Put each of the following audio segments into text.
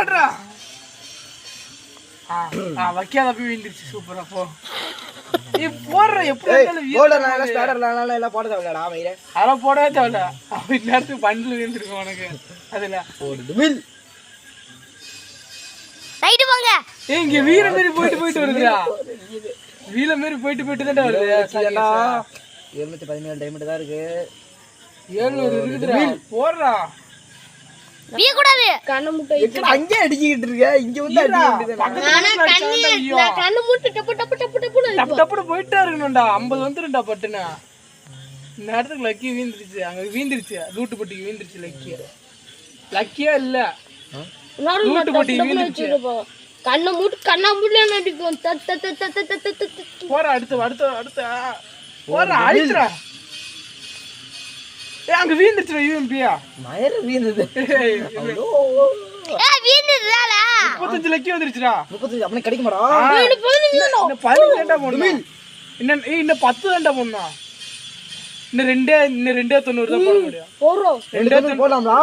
ஆடுறா வைக்காத போய் வீழ்ந்துருச்சு சூப்பரா போ நீ போடுற எப்படி எல்லாம் போட தேவையில்லடா மயிரே அதெல்லாம் போடவே தேவையில்ல அவன் நேரத்துக்கு பண்டில் வீழ்ந்துருக்கும் உனக்கு அதுல ரைட்டு போங்க இங்க வீர மாரி போயிட்டு வருதுடா வீர மாரி போயிட்டு தான் வருது 717 டைமண்ட் தான் இருக்கு 700 இருக்குடா போடுறா வீ கூடாது கண்ணு முட்டை அங்கே அடிச்சிட்டு இருக்க இங்க வந்து அடிச்சிட்டு கண்ணு முட்டை டப்பு போயிட்டே இருக்கணும்டா 50 வந்துரும்டா பட்டுனா இந்த இடத்துக்கு லக்கி வீந்துருச்சு அங்க வீந்துருச்சு ரூட்டு பட்டிக்கு வீந்துருச்சு லக்கியா இல்ல ரூட்டு பட்டி வீந்துருச்சு கண்ணை மூட்டு நடிக்கும் போற அடுத்த போற அடிச்சுடா அங்க வீந்துருச்சுடா யூஎம்பியா மயிர வீந்தது வீந்துதுல 35 லக்கி வந்துருச்சுடா 35 அப்பனே கிடைக்க மாடா இன்னும் 15 தான்டா போடணும் இன்னும் 10 தான்டா போடணும் இன்னும் ரெண்டே 90 தான் போட முடியும் போறோம் ரெண்டே போடலாம்டா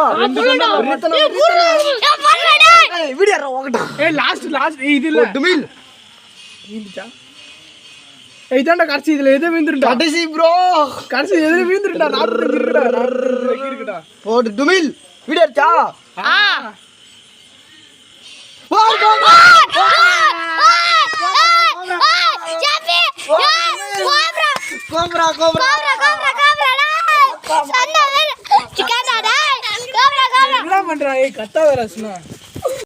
ஏய் வீடியோ ஓகடா ஏய் லாஸ்ட் இது இல்ல டுமில் வீந்துச்சா ஏய் தான்டா கடைசி இதுல எதை வீந்துறடா கடைசி ப்ரோ கடைசி எதை வீந்துறடா 45 இருக்குடா போடு டுமில் வீடியோ அடிச்சா கோப்ரா என்ன பண்றா ஏய் கத்தா வரஸ்னா